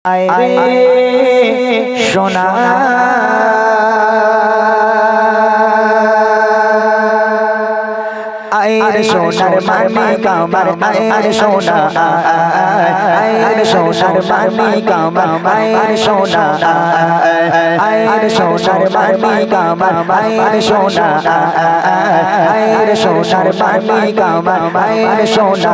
আয় রে সোনা আয়ের সোনার মানিক আমার আয়ের সোনা আয়ের সোনার মানিক আমার আয়ের সোনা আয়ের সোনার মানিক আমার আয়ের সোনা আয়ের সোনার মানিক আমার আয়ের সোনা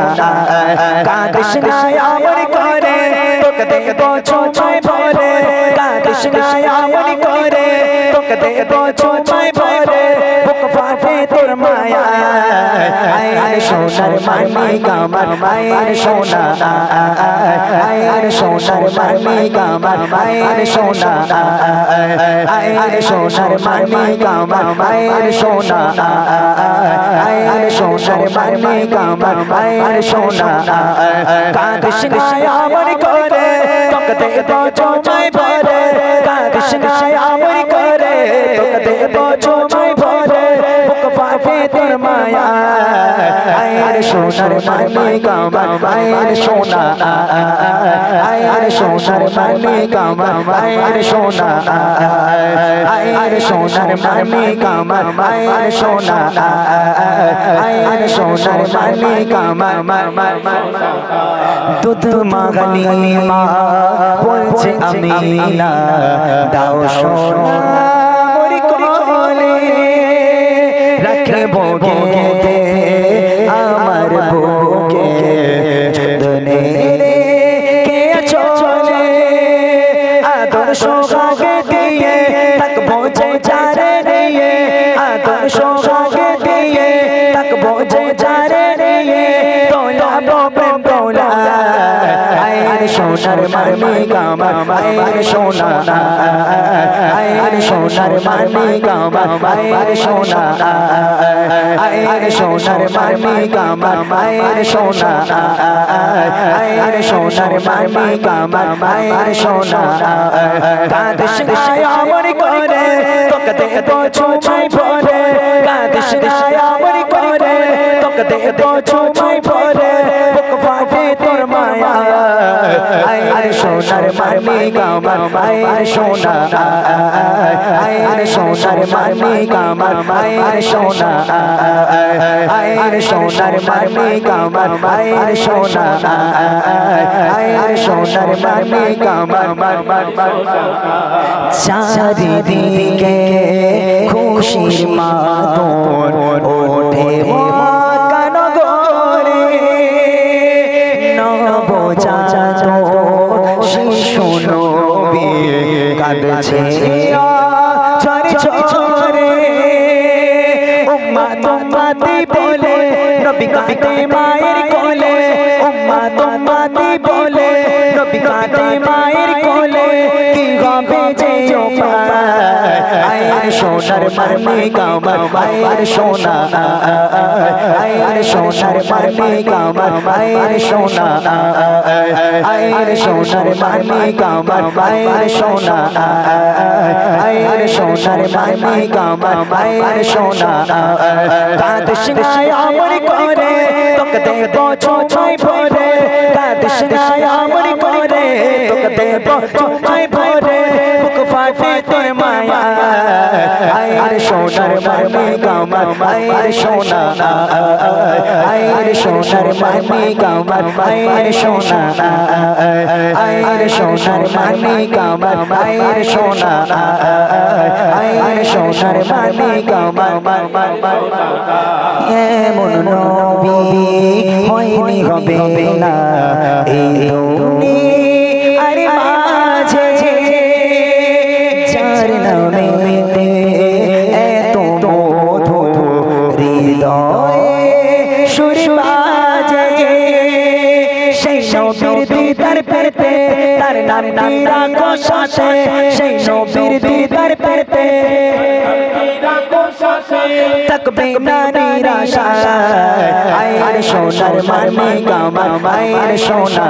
কাঁদিস না আমার করে তোকে দেব ছোঁয় ভরে কাঁদিস না আমার করে তোকে দেব ছোঁয় ভরে বুক ফাটে তোর মায়া আয়ের সোনার মানিক আমার আয়ের সোনা আয়ের সোনার মানিক আমার আয়ের সোনা আয়ের সোনার মানিক আমার আয়ের সোনা আয়ের সোনার মানিক আমার আয়ের সোনা কাঁদিস না আমার করে তোকে দেব ছোঁয় ভরে কাঁদিস না আমার করে তোকে দেব ছোঁয় ভরে বুক ফাটে তোর মায়া আয়ের সোনার মানিক আমার আয়ের সোনা আয়ের সোনার মানিক আমার আয়ের সোনা আয়ের সোনার মানিক আমার আয়ের সোনা আয়ের সোনার মানিক আমার দুধ মাগালি মা বলছে আমিনা দাও সোনা মোর কোলে রাখবো গে আমার বুকে যতনে কে চলে আদর সোহাগে দিয়ে থাকবো যে যারে নিয়ে আদর সোহাগে দিয়ে থাকবো যে যারে নিয়ে তোলাবো প্রেম তোলা আয়ের সোনার মানিক আমার আয়ের সোনা আয়ের সোনার মানিক আমার আয়ের সোনা আয়ের সোনার মানিক আমার আয়ের সোনা আয়ের সোনার মানিক আমার আয়ের সোনা কাঁদিস না আমার করে তোকে দেব ছোঁয় ভরে কাঁদিস না আমার করে তোকে দেব ছোঁয় ভরে বুক ফাটে তোর মায়া আয়ের সোনার মানিক আমার আয়ের সোনা আয়ের সোনার মানিক আমার আয়ের সোনা আয়ের সোনার মানিক আমার আয়ের সোনা আয়ের সোনার মানিক আমার চারিদিকে খুশির মাতন ওঠে কানগরে নবজাত শিশু নবী কাঁদছে ঝরে ঝরে উম্মাত উম্মাতি বলে নবী কাঁদে মায়ের কোলে উম্মাত উম্মাতি বলে নবী কাঁদে মায়ের কোলে কি হবে যে আয়ের সোনার মানিক আমার আয়ের সোনা আয়ের সোনার মানিক আমার আয়ের সোনা আয়ের সোনার মানিক আমার আয়ের সোনা আয়ের সোনার মানিক আমার আয়ের সোনা কাঁদিস না আমার করে তোকে দেব ছোঁয় ভরে কাঁদিস না আমার করে তোকে দেব ছোঁয় ভরে বুক ফাটে তোর মায়া আয়ের সোনার মানিক আমার আয়ের সোনা আয়ের সোনার মানিক আমার আয়ের সোনা আয়ের সোনার মানিক আমার আয়ের সোনা আয়ের সোনার মানিক আমার এমন নবী হয়নি হবে না এই দুনিয়ার মাঝে যার নামেতে এত মধু হৃদয়ে সুর বাজে সেই নবীর দিদার পেতে তার নামটি রাখো সাথে সেই নবীর দিদার পেতে থাকবে না নিরাশা আয়ের সোনার মানিক আমার আয়ের সোনা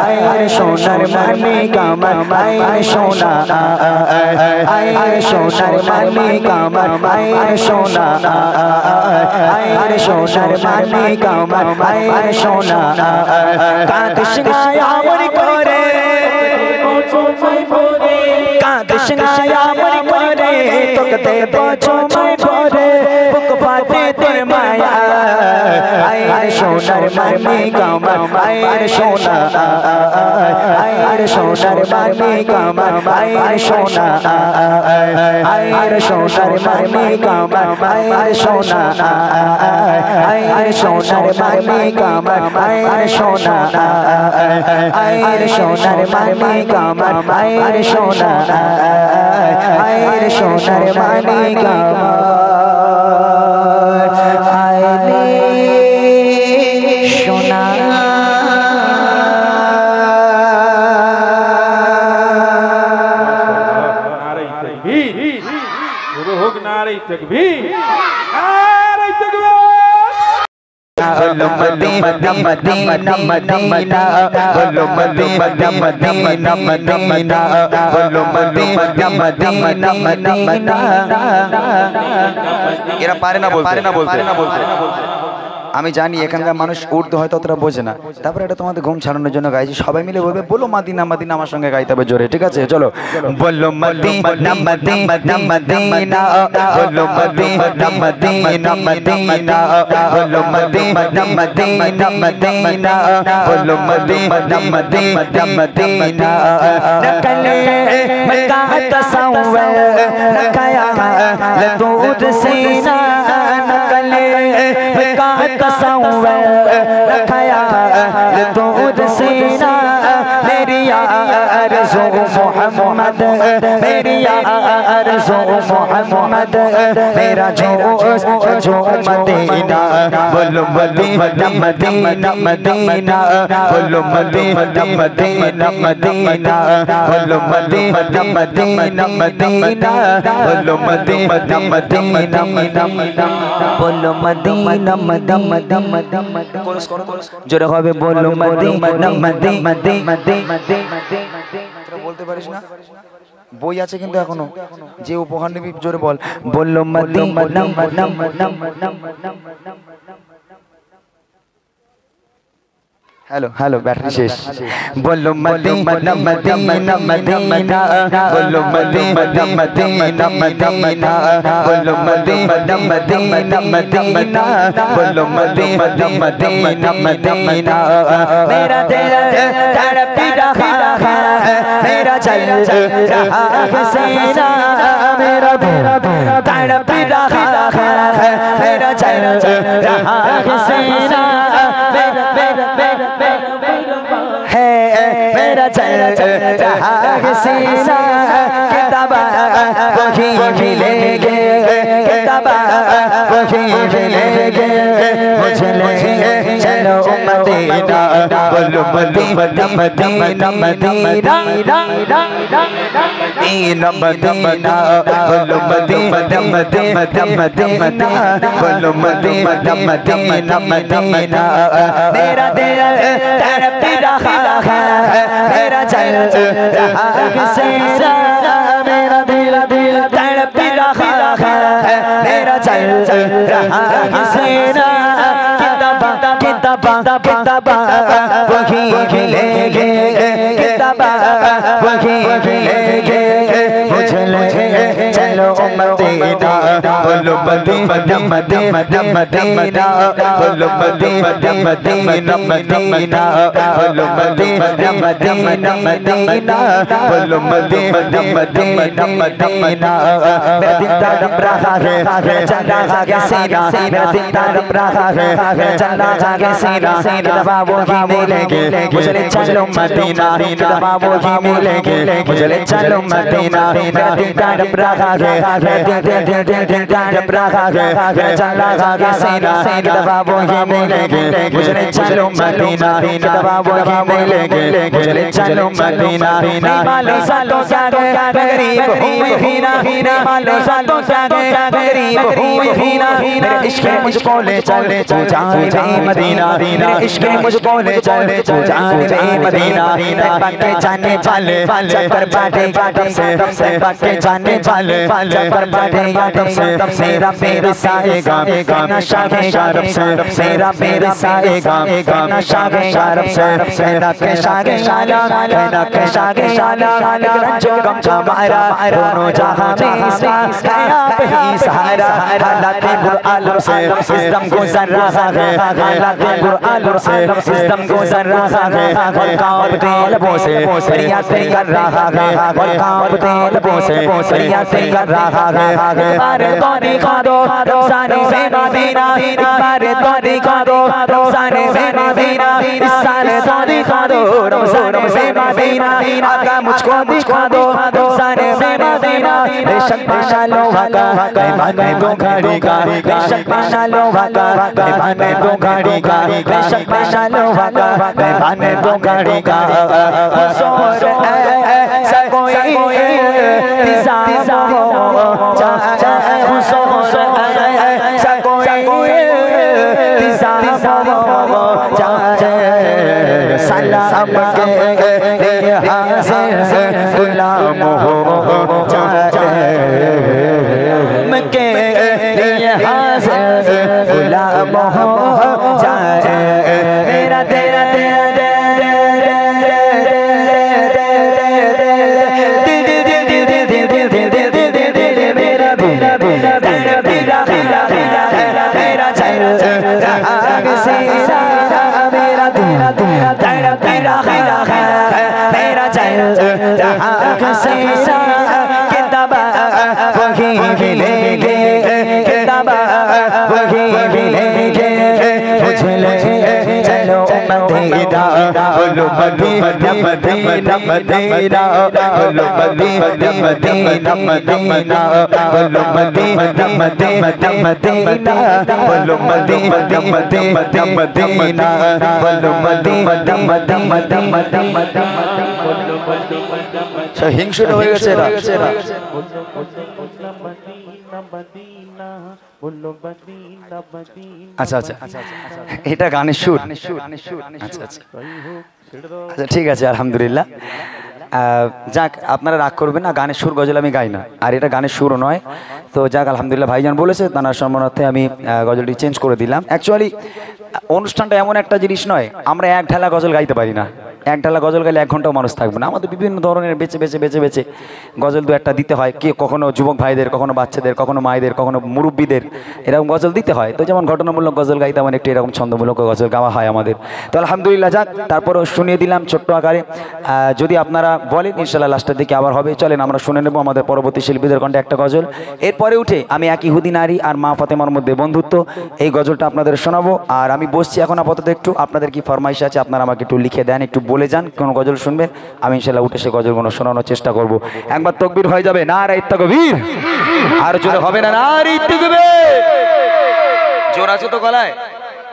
আয়ের সোনার মানিক আমার আয়ের সোনা আয়ের সোনার মানিক আমার আয়ের সোনা আয়ের সোনার মানিক আমার আয়ের সোনা কাঁদিস না আমার করে তৃষ্ণায়া মন করে তোকে বোঝো মাই ভরে বুক ফাটে তোর মায়া আয়ের সোনার মানি কামার আয়ের সোনা আয়ের সোনার মানি কামার আয়ের সোনা আয়ের সোনার মানি কামার আয়ের সোনা আয়ের সোনার মানি কামার আয়ের সোনা আয়ের সোনার মানি কামার আয়ের সোনা আয়ের সোনার মানি কামার আইলে সোনা मदीना मदीना मदीना बोलो मदीना मदीना मदीना बोलो मदीना मदीना मदीना এরা পারে না বলতে আমি জানি এখানকার মানুষ উর্দু হয়তো অতটা বোঝে না তারপরে এটা তোমাদের ঘুম ছাড়ানোর জন্য গাইছি সবাই মিলে বলবে বলো মদিনা মদিনা আমার সঙ্গে গাইতে হবে জোরে ঠিক আছে চলো বলো মদিনা মদিনা মদিনা বলো মদিনা মদিনা মদিনা বলো মদিনা মদিনা মদিনা বলো মদিনা মদিনা মদিনা নকলে মক্কা তসव्वुर নকায়া লতুদ सीना नकले मक्का तसव्वुर रखाया लतूद सीना मेरी आरज़ू मोहम्मद मेरी आरज़ू मोहम्मद मेरा जो मदीना बोलो मदीना मदीना मदीना बोलो मदीना मदीना मदीना बोलो मदीना मदीना मदीना बोलो मदीना मदीना मदीना बोलो मदीना मदीना मदीना जोरे হবে बोलो मदीना मदीना তোরা বলতে পারিস না বই আছে কিন্তু এখনো যে উপহার নিবি জোরে বল बोलो मदीना हेलो हेलो बैटरी शेष बोलो मदीना मदीना मदीना बोलो मदीना मदीना मदीना बोलो मदीना मदीना मदीना बोलो मदीना मदीना मदीना मेरा दिल तड़प रहा है मेरा चल रहा है सीना मेरा दिल तड़प रहा है मेरा चल रहा है सीना है मेरा चल रहा है सीना किताबा वही मिलेंगे किताबा वही मिलेंगे मुझे ले चलो मदीना बोलो मदीना मदीना मदीना मदीना बोलो मदीना मदीना मदीना बोलो मदीना मदीना मदीना मेरा दिल तड़प रहा है मेरा चल रहा है सीना मेरा दिल तड़प रहा है मेरा चल रहा है सीना किताबा किताबा किताबा वही मिलेंगे किताबा वही मिलेंगे मुझे ले चलो मदीना बोलो मदीना मदीना मदीना बोलो मदीना मदीना मदीना बोलो मदीना मदीना मदीना बोलो मदीना मदीना मदीना मेरा दिल तड़प रहा है मेरा चल रहा है सीना मेरा दिल तड़प रहा है मेरा चल रहा है सीना किताबा वही मिलेंगे मुझे ले चलो मदीना किताबा वही मिलेंगे मुझे ले चलो मदीना मेरा दिल तड़प रहा है मेरा दिल तड़प रहा है मेरा चल रहा है सीना किताबा वही मिलेंगे मुझे ले चलो मदीना किताबा वही मिलेंगे मुझे ले चलो मदीना मालूम सालों क्या गरीब हूँ हीना मालूम सालों क्या गरीब हूँ हीना मेरे इश्क मुझको ले चल तू जाने मदीना मेरे इश्क मुझको ले चल तू जाने मदीना पक्के जाने वाले चक्कर बाटे तुमसे पक्के जाने वाले चक्कर बाटे तुमसे मेरा मेरा साएगा कहना शागे शारब से मेरा मेरा साएगा कहना शागे शारब से कहना के शागे शाला कहना के शागे शाला रंजो गम हमारा दोनों जहां में इसका आप ही सहारा हालात बुर आलम से इस दम गुजर रहा है हालात बुर आलम से इस दम गुजर रहा है और कांपते लबों से फरियादें कर रहा है और कांपते लबों से फरियादें कर रहा है एक बार तो दिखा दो रमज़ान से मदीना एक बार तो दिखा दो रमज़ान से मदीना इस साल तो दिखा दो रमज़ान से मदीना आका मुझको दिखा दो रमज़ान से मदीना बेशक पाशा लोहा का मेहमान दो घड़ी का बेशक पाशा लोहा का मेहमान दो घड़ी का बेशक पाशा लोहा का मेहमान दो घड़ी का हुज़ूर ऐसा कोई इंतज़ाम हो चाहे हुज़ूर ऐसा कोई इंतज़ाम हो चाहे सलाम के लिए हाज़िर गुलाम हो चाहे के लिए हाज़िर गुलाम हो चाहे मेरा तेरा मदीना मदीना मदीना बोलो मदीना मदीना मदीना बोलो मदीना मदीना मदीना बोलो मदीना मदीना मदीना बोलो मदीना मदीना হিংসুট হয়ে গেছে এরা আচ্ছা আচ্ছা এটা গানের সুর আচ্ছা আচ্ছা আচ্ছা ঠিক আছে আলহামদুলিল্লাহ যাক আপনারা রাগ করবেন না গানের সুর গজল আমি গাই না আর এটা গানের সুরও নয় তো যাক আলহামদুলিল্লাহ ভাইজান বলেছে তার সম্মানার্থে আমি গজলটি চেঞ্জ করে দিলাম অ্যাকচুয়ালি অনুষ্ঠানটা এমন একটা জিনিস নয় আমরা এক ঢালা গজল গাইতে পারি না এক ঢালা গজল গাইলে 1 ঘন্টাও মানুষ থাকবে না আমাদের বিভিন্ন ধরনের বেছে বেছে বেছে বেছে গজল দু একটা দিতে হয় কে কখনো যুবক ভাইদের কখনো বাচ্চাদের কখনো মায়েদের কখনো মুরব্বীদের এরকম গজল দিতে হয় তো যেমন ঘটনামূলক গজল গাই তেমন একটু এরকম ছন্দমূলক গজল গাওয়া হয় আমাদের তো আলহামদুলিল্লাহ যাক তারপরেও শুনিয়ে দিলাম ছোট্ট আকারে যদি আপনারা বলেন ইনশাআল্লাহ লাস্টের দিকে আবার হবে চলেন আমরা শুনে নেব আমাদের পরবর্তী শিল্পীদের কণ্ঠে একটা গজল এরপরে উঠে আমি এক ইহুদি নারী আর মা ফাতেমার মধ্যে বন্ধুত্ব এই গজলটা আপনাদের শোনাবো আর আমি বসছি এখন আপাতত একটু আপনাদের কি ফরমাইশ আছে আপনারা আমাকে একটু লিখে দেন একটু বলে যান কোন গজল শুনবেন আমি ইনশাআল্লাহ উঠে সে গজলগুলো শোনানোর চেষ্টা করব একবার তাকবীর হয়ে যাবে নারে তাকবীর আর জোরে হবে না নারে তাকবীর জোর আছে তো গলায়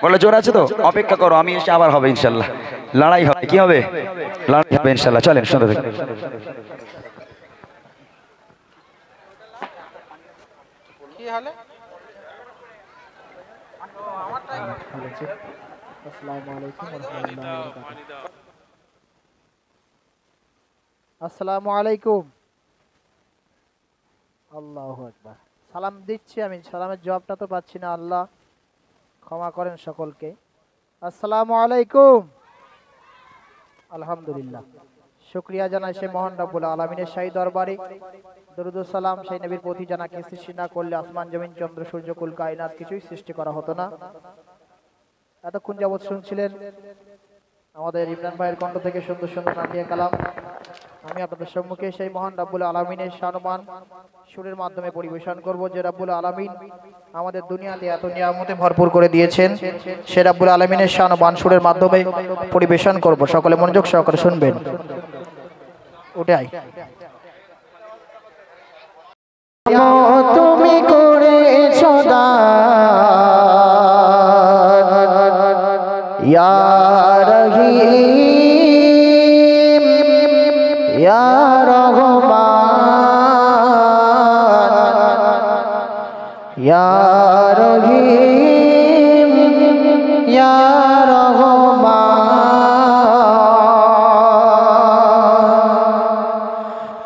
বলে জোর আছে তো অপেক্ষা করো আমি এসে আবার হবে ইনশাআল্লাহ লড়াই হবে কি হবে লড়াই হবে ইনশাআল্লাহ চলেন শুনতে থাকুন কি হালে আমার টাইম আসসালামু আলাইকুম ওয়া রাহমাতুল্লাহি ওয়া বারাকাতুহু আসসালামু আলাইকুম আল্লাহু আকবার সালাম দিচ্ছি আমি সালামের জবাবটা তো পাচ্ছি না আল্লাহ ক্ষমা করেন সকলকে আসসালামু আলাইকুম আলহামদুলিল্লাহ শুকরিয়া জানাই সেই মহান রব্বুল আলামিনের শাহী দরবারে দরুদ ও সালাম সেই নবীর প্রতি জানাকে সৃষ্টি না করলে আসমান জমিন চন্দ্র সূর্য কুল কায়নাত কিছুই সৃষ্টি করা হতো না এতক্ষণ যাবত শুনছিলেন আমাদের ইমরান ভাইয়ের কণ্ঠ থেকে সুন্দর সুন্দর নাতিয়া কালাম আমি আপনাদের সম্মুখে সেই মহান রব্বুল আলামিনের শানমান সুরের মাধ্যমে পরিবেশন করব যে রব্বুল আলামিন আমাদের দুনিয়াতে এত নিয়ামতে ভরপুর করে দিয়েছেন সেই রব্বুল আলামিনের শানমান সুরের মাধ্যমে পরিবেশন করব সকলে মনোযোগ সহকারে শুনবেন উঠে আই তুমি করেছো দান ইয়া রহিম ইয়া রহমান ইয়া রহিম ইয়া রহমান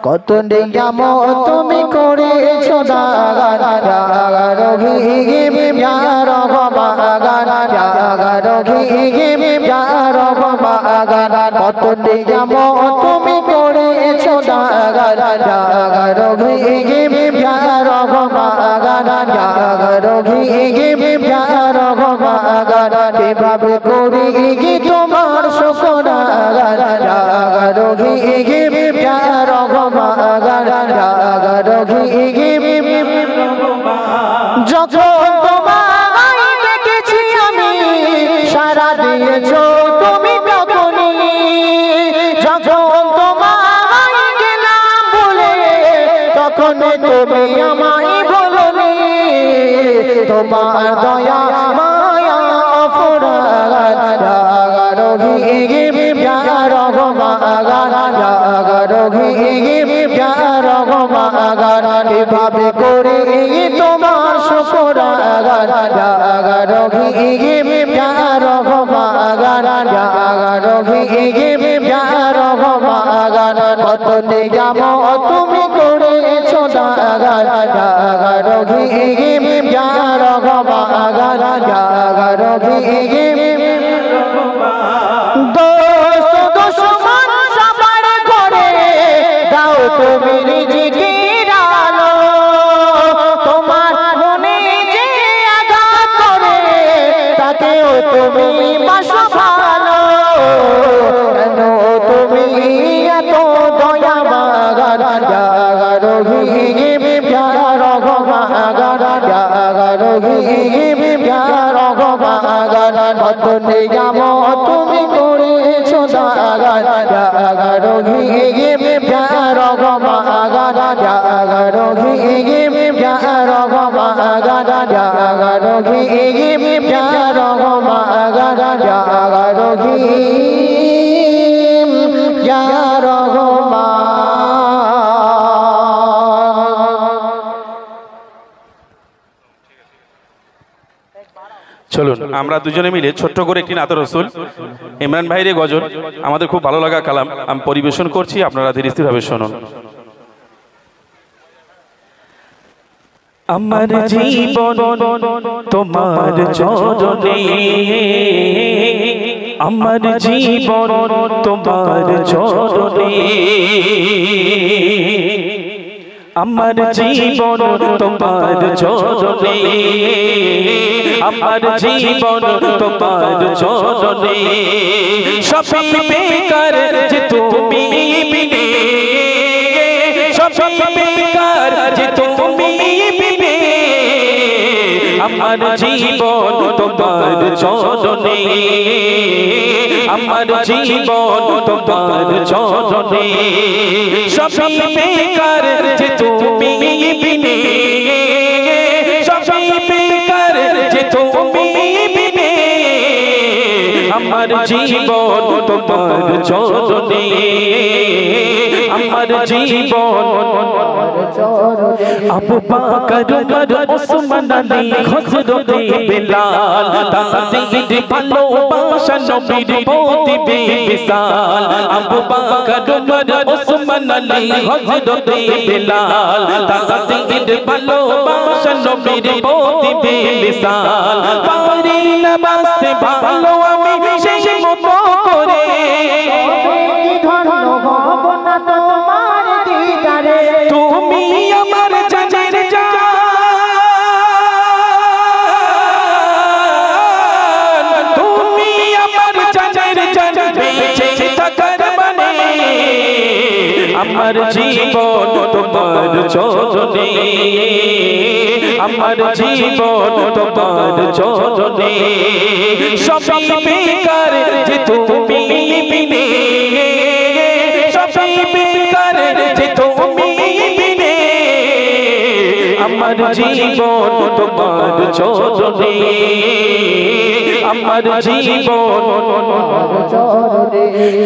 কত নিয়ামত তুমি করেছো দাগান রহিম ইয়া রহমান ইয়া রহিম ইয়া রহমান কত নিয়ামত তুমি করেছো দাগান রহিম ইয়া রহমান ইয়া রহিম ইয়া রহমান কিভাবে করি কি তোমার শুকর রহিম ইয়া যখন তোমায় দেখেছি আমি সারা দিয়েছো তুমি তখনই যখন তোমায় গেলাম বলে তখন তুমি আমায় বলনি তোমার দয়া মায়া অপরাধ রহিম ইয়া রহমান রহিম ইয়া রহমান কিভাবে করে তোমার শুকর রহিম ইয়া রহমান রহিম ইয়া রহমান কত নিয়ামত তুমি করেছো রহিম ইয়া রহমান রহিম দোস্ত দুশমন সবার করে দাও তুমি রিজিকের আলো তোমার মনে যে আঘাত করে তাকেও তুমি বাসো ভালো কেন তুমি এত দয়াবান রহিম ইয়া রহমান রহিম ইয়া রহমান কত নিয়ামত তুমি করেছো রহিম ইয়া রহমান রহিম ইয়া রহমান রহিম ইয়া রহমান রহিম ইয়া রহমান চলুন আমরা দুজনে মিলে ছোট্ট করে একটি নাত রাসূল ইমরান ভাইয়ের গজল আমাদের খুব ভালো লাগা কালাম আমি পরিবেশন করছি আপনারা ধীরে স্থিরভাবে শুনুন আমার জীবন তোমার চরণে আমার জীবন তোমার চরণে আমার জীবন তোমার চরণে আমার জীবন তোমার চরণে সবই বেকার যে তুমি বিনে সবই বেকার যে তুমি বিনে আমার জীবন তোমার চরণে আমার জীবন তোমার চরণে সবই বেকার যে তুমি বিনে সবই বেকার যে তুমি বিনে আমার জীবন তোমার চরণে আমার জীবন আবু বকর উমর ওসমান আলী হযরত বিলাল তাদের ভালোবাসা নবীর প্রতি বেমিসাল আবু বকর উমর ওসমান আলী হযরত বিলাল তাদের ভালোবাসা নবীর প্রতি বেমিসাল পারি না বাসতে ভালো আমি সেই মতো করে ধন্য হব না তোমার দিদারে তুমি আমার জানের জান তুমি আমার জানের জান বেঁচে থাকার মানে আমার জীবন তোমার চরণে আমার জীবন তোমার চরণে সবই বেকার যে তুমি বিনে সবই বেকার যে তুমি বিনে আমার জীবন তোমার চরণে আমার জীবন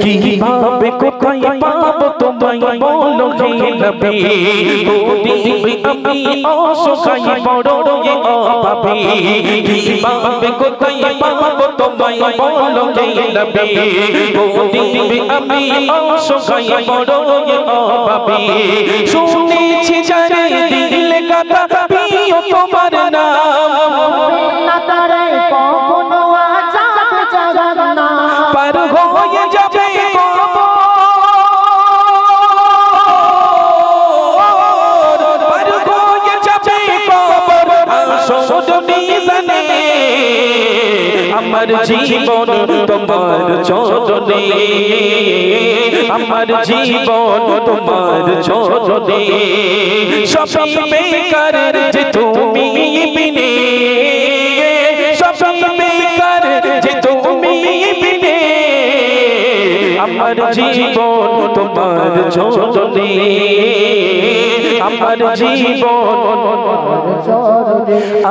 কিভাবে কোথায় পাবো তোমায় বলো হে নবী আমি অসহায় বড় অভাবী কিভাবে কোথায় পাবো তোমায় বলো হে নবী আমি অসহায় বড় অভাবী শুনেছি জানি দিলে গাথা প্রিয় তোমার নাম না তারে কখনো আজাব জাহান্নাম পার হয়ে যাবে কবর পার হয়ে যাবে কবর হাসর মিজানে আমার জীবন তোমার চরণে আমার জীবন তোমার চরণে সবই বেকার যে তুমি বিনে সবই বেকার যে তুমি বিনে আমার জীবন তোমার চরণে আমার জীবন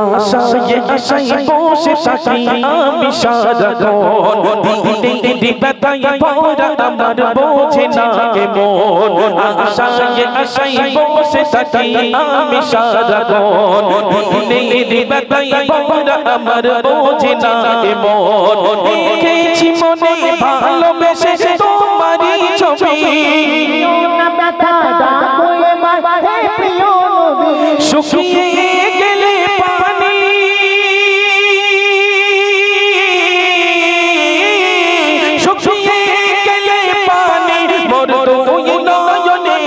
আশায় আশায় বসে থাকি আমি সারাক্ষণ দিলে ব্যথায় ভরা আমার বোঝে না মন আশায় আশায় বসে থাকি আমি সারাক্ষণ দিলে ব্যথায় ভরা আমার বোঝে না মন দেখেছি মনে ভালোবেসে তোমারই ছবি না ব্যথা ডাকো এবার হে প্রিয় নবী শুকিয়ে গেলে পানি শুকিয়ে গেলে পানি মোর দুই নয়নে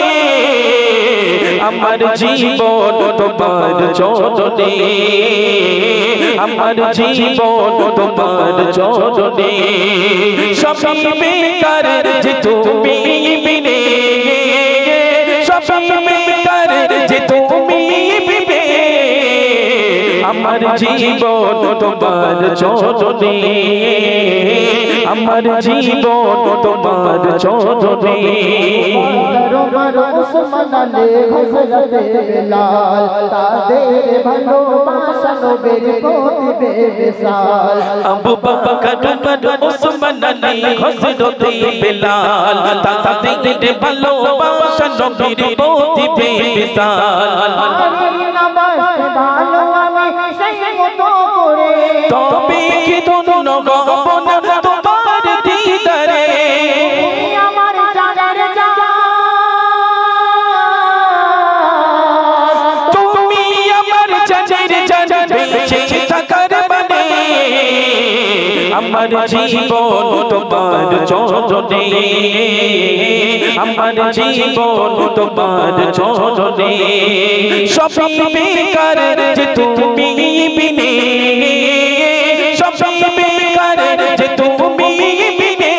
আমার জীবন তোমার চরণে আমার জীবন তোমার চরণে সবই বেকার যে তুমি বিনে সবই বেকার যে তুমি বিনে আমার জীবন তোমার চরণে আমার জীবন তোমার চরণে ওসমান আলী হযরত বেলাল তাদের ভালোবাসা নবীর প্রতি বেমিসাল আবু বকর উমর ওসমান আলী হযরত বেলাল তাদের ভালোবাসা নবীর প্রতি বেমিসাল নামাজ ভালো আমি সেই মতো করে তবে কি ধন্য হব না তোমার দিদারে আমার জানের জান তুমি আমার জানের জান বেঁচে থাকার মানে আমার জীবন তোমার চরণে আমার জীবন তোমার চরণে সবই বেকার যে তুমি বিনে সবই বেকার যে তুমি বিনে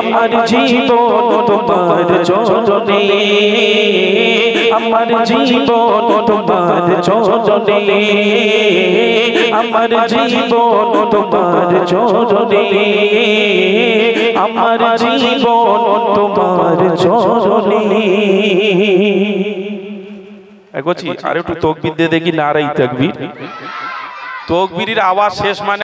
আমার জীবন তোমার চরণে আমার জীবন তোমার চরণে আমার জীবন তোমার চরণে আমার জীবন তোমার চরণে এগোছি আর একটু তকবীর দিয়ে দেখি নারাই তাকবীর তকবীরের আওয়াজ শেষ মানে